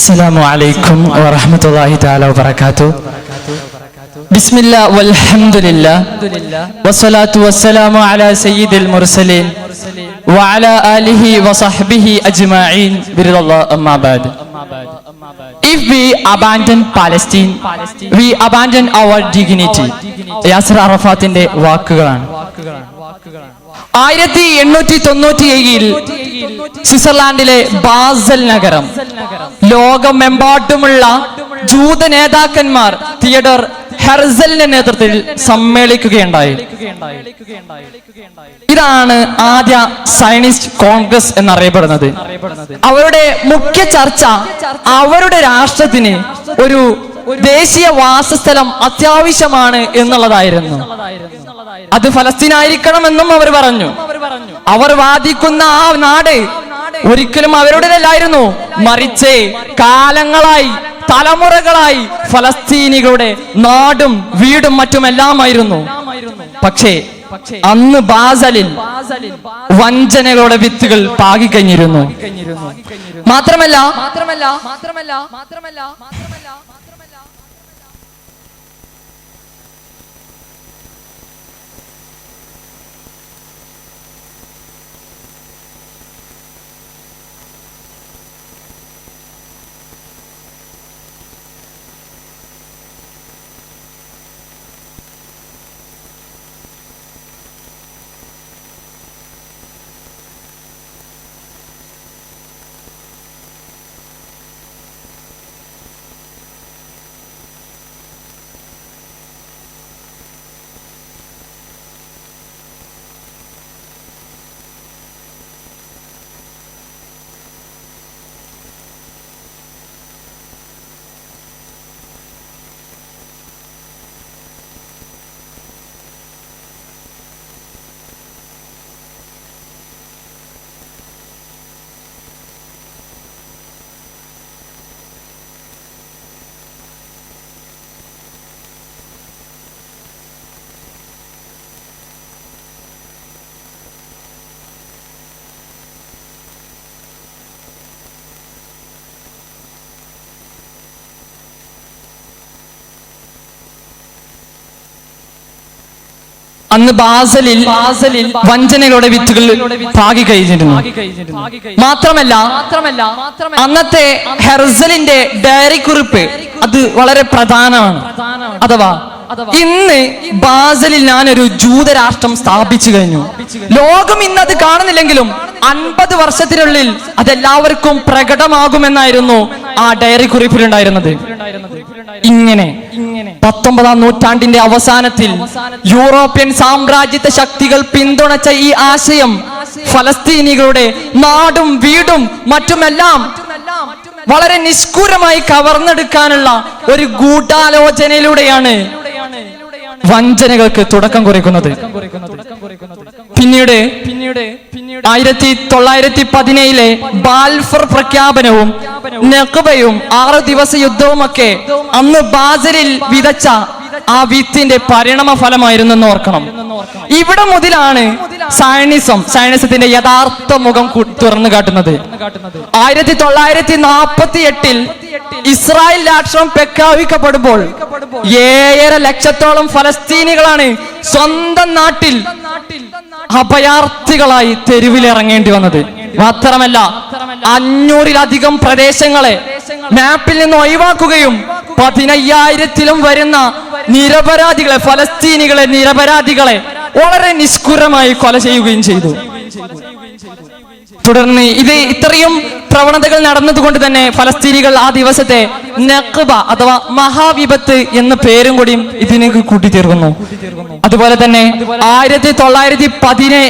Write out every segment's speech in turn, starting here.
السلام عليكم ورحمة الله تعالى وبركاته. بسم الله والحمد لله والصلاة والسلام على سيد المرسلين وعلى آله وصحبه أجمعين برضا الله أما بعد. If we abandon Palestine, we abandon our dignity. Yasar അറഫാത്തിന്റെ വാക്കുകളാണ്. 1897 സ്വിറ്റ്സർലാൻഡിലെ basal നഗരം ലോകമെമ്പാടുമുള്ള ജൂത നേതാക്കന്മാർ തിയഡർ ഹെർസലിന്റെ നേതൃത്വത്തിൽ സമ്മേളിക്കുകയുണ്ടായി. ഇതാണ് ആദ്യ സയനിസ്റ്റ് കോൺഗ്രസ് എന്നറിയപ്പെടുന്നത്. അവരുടെ മുഖ്യ ചർച്ച അവരുടെ രാഷ്ട്രത്തിന് ഒരു ദേശീയ വാസസ്ഥലം അത്യാവശ്യമാണ് എന്നുള്ളതായിരുന്നു. അത് ഫലസ്തീനായിരിക്കണമെന്നും അവർ പറഞ്ഞു. അവർ വാദിക്കുന്ന ആ നാട് ഒരിക്കലും അവരുടേതല്ലായിരുന്നു, മറിച്ച് കാലങ്ങളായി തലമുറകളായി ഫലസ്തീനികളുടെ നാടും വീടും മറ്റുമെല്ലാമായിരുന്നു. പക്ഷേ അന്ന് ബാസലിൽ വഞ്ചനകളുടെ വിത്തുകൾ പാകിക്കഴിഞ്ഞിരുന്നു. മാത്രമല്ല അന്ന് ബാസലിൽ വഞ്ചനകളുടെ വിത്തുകൾ പാകിക്കഴിഞ്ഞിരുന്നു. മാത്രമല്ല അന്നത്തെ ഹെർസലിന്റെ ഡയറി കുറിപ്പ് അത് വളരെ പ്രധാനമാണ്. അഥവാ ഇന്ന് ബാസലിൽ ഞാനൊരു ജൂതരാഷ്ട്രം സ്ഥാപിച്ചു കഴിഞ്ഞു. ലോകം ഇന്ന് അത് കാണുന്നില്ലെങ്കിലും 50 വർഷത്തിനുള്ളിൽ അതെല്ലാവർക്കും പ്രകടമാകുമെന്നായിരുന്നു ആ ഡയറി കുറിപ്പിലുണ്ടായിരുന്നത്. ഇങ്ങനെ 19ാം നൂറ്റാണ്ടിന്റെ അവസാനത്തിൽ യൂറോപ്യൻ സാമ്രാജ്യത്വ ശക്തികൾ പിന്തുണച്ച ഈ ആശയം ഫലസ്തീനികളുടെ നാടും വീടും മറ്റുമെല്ലാം വളരെ നിഷ്ഠൂരമായി കവർന്നെടുക്കാനുള്ള ഒരു ഗൂഢാലോചനയിലൂടെയാണ് വഞ്ചനകൾക്ക് തുടക്കം കുറിക്കുന്നത്. പിന്നീട് 1917 ബാൽഫർ പ്രഖ്യാപനവും നഖബയും 6 ദിവസ യുദ്ധവുമൊക്കെ അന്ന് ബാസലിൽ വിതച്ച ആ വിത്തിന്റെ പരിണാമ ഫലമായിരുന്നു എന്ന് ഓർക്കണം. ഇവിടെ മുതലാണ് സയനിസത്തിന്റെ യഥാർത്ഥ മുഖം തുറന്നു കാട്ടുന്നത്. 1948 ഇസ്രായേൽ രാഷ്ട്രം പ്രഖ്യാപിക്കപ്പെടുമ്പോൾ 7.5 ലക്ഷത്തോളം ഫലസ്തീനികളാണ് സ്വന്തം നാട്ടിൽ അഭയാർത്ഥികളായി തെരുവിലിറങ്ങേണ്ടി വന്നത്. മാത്രമല്ല 500-ലധികം പ്രദേശങ്ങളെ മാപ്പിൽ നിന്ന് ഒഴിവാക്കുകയും 15,000-ലും വരുന്ന നിരപരാധികളെ നിരപരാധികളെ വളരെ നിഷ്ഠൂരമായി കൊല ചെയ്യുകയും ചെയ്തു. തുടർന്ന് ഇത്രയും പ്രവണതകൾ നടന്നതുകൊണ്ട് തന്നെ ഫലസ്തീനികൾ ആ ദിവസത്തെ നഖബ അഥവാ മഹാവിപത്ത് എന്ന പേരും കൂടിയും ഇതിലേക്ക് കൂട്ടിച്ചേർക്കുന്നു. അതുപോലെ തന്നെ 1967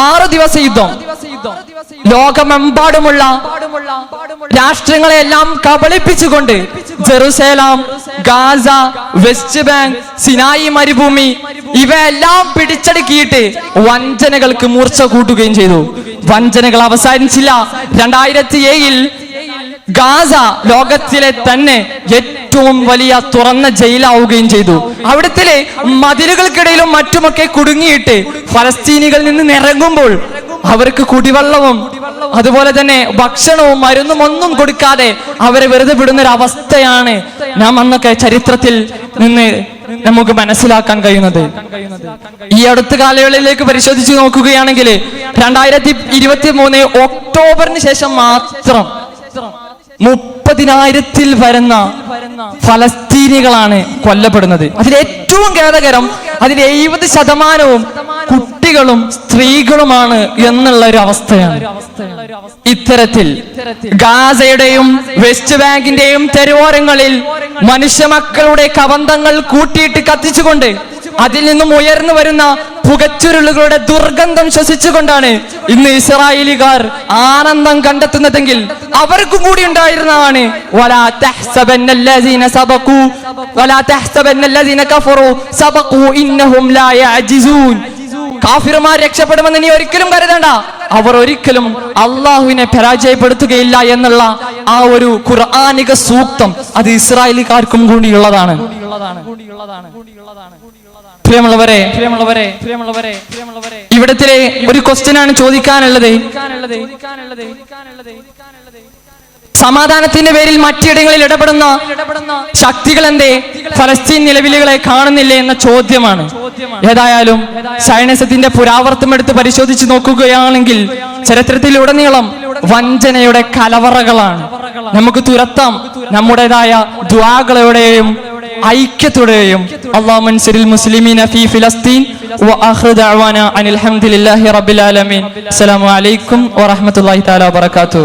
6 ദിവസ യുദ്ധം ലോകമെമ്പാടുമുള്ള രാഷ്ട്രങ്ങളെല്ലാം കബളിപ്പിച്ചുകൊണ്ട് Jerusalem, Gaza, West Bank, Sinai മരുഭൂമി ഇവയെല്ലാം പിടിച്ചടക്കിയിട്ട് വഞ്ചനകൾക്ക് മൂർച്ച കൂട്ടുകയും ചെയ്തു. വഞ്ചനകൾ അവസാനിച്ചില്ല. 2007 ഗാസ ലോകത്തിലെ തന്നെ ഏറ്റവും വലിയ തുറന്ന ജയിലാവുകയും ചെയ്തു. അവിടുത്തെ മതിലുകൾക്കിടയിലും മറ്റുമൊക്കെ കുടുങ്ങിയിട്ട് ഫലസ്തീനികളിൽ നിന്ന് ഇറങ്ങുമ്പോൾ അവർക്ക് കുടിവെള്ളവും അതുപോലെ തന്നെ ഭക്ഷണവും മരുന്നും ഒന്നും കൊടുക്കാതെ അവരെ വെറുതെ വിടുന്ന ഒരു അവസ്ഥയാണ് നാം അന്നൊക്കെ ചരിത്രത്തിൽ നിന്ന് നമുക്ക് മനസ്സിലാക്കാൻ കഴിയുന്നത്. ഈ അടുത്ത കാലയളവിലേക്ക് പരിശോധിച്ച് നോക്കുകയാണെങ്കിൽ 2023 ഒക്ടോബറിന് ശേഷം മാത്രം 30,000-ൽ വരുന്ന ഫലസ്തീനികളാണ് കൊല്ലപ്പെടുന്നത്. അതിൽ ഏറ്റവും ഖേദകരം അതിൽ 70% കുട്ടികളും സ്ത്രീകളുമാണ് എന്നുള്ള ഒരു അവസ്ഥയാണ്. ഇത്തരത്തിൽ ഗാസയുടെയും വെസ്റ്റ് ബാങ്കിന്റെയും തെരുവോരങ്ങളിൽ മനുഷ്യ മക്കളുടെ കവന്തങ്ങൾ കൂട്ടിയിട്ട് കത്തിച്ചുകൊണ്ട് അതിൽ നിന്നും ഉയർന്നു വരുന്ന പുകച്ചുരുളുകളുടെ ദുർഗന്ധം ശ്വസിച്ചുകൊണ്ടാണ് ഇന്ന് ഇസ്രായേലികാർ ആനന്ദം കണ്ടെത്തുന്നതെങ്കിൽ അവർക്കും കൂടി ഉണ്ടായിരുന്നതാണ് വലാ തഹ്സബന്നല്ലദീന സബഖൂ വലാ തഹ്സബന്നല്ലദീന കഫറൂ സബഖൂ ഇന്നഹും ലാ യഅജിസൂൻ. കാഫിർമാർ രക്ഷപ്പെടുമെന്ന് നീ ഒരിക്കലും കരുതണ്ട, അവർ ഒരിക്കലും അള്ളാഹുവിനെ പരാജയപ്പെടുത്തുകയില്ല എന്നുള്ള ആ ഒരു ഖുർആനിക സൂക്തം അത് ഇസ്രായേലിക്കാർക്കും കൂടിയുള്ളതാണ്. പ്രിയമുള്ളവരെ, ഇവിടത്തിലെ ഒരു ക്വസ്റ്റ്യൻ ആണ് ചോദിക്കാനുള്ളത്. സമാധാനത്തിന്റെ പേരിൽ മറ്റിടങ്ങളിൽ ഇടപെടുന്ന ശക്തികൾ എന്തേ ഫലസ്തീൻ നിലവിളികളെ കാണുന്നില്ലേ എന്ന ചോദ്യമാണ്. ഏതായാലും സൈനിസത്തിന്റെ പുരാവർത്തം എടുത്ത് പരിശോധിച്ച് നോക്കുകയാണെങ്കിൽ ചരിത്രത്തിലുടനീളം വഞ്ചനയുടെ കലവറകളാണ്. നമുക്ക് തുരത്താം നമ്മുടേതായ ദുആകളുടെയും ഐക്യത്തോടെയും. അല്ലാഹു അൻസിറിൽ മുസ്ലിമീന ഫീ ഫിലസ്തീൻ വആഖിറു ദഅവാന അനിൽ ഹംദുലില്ലാഹി റബ്ബിൽ ആലമീൻ. അസ്സലാമു അലൈക്കും വറഹ്മത്തുള്ളാഹി തആല വബറകാതുഹു.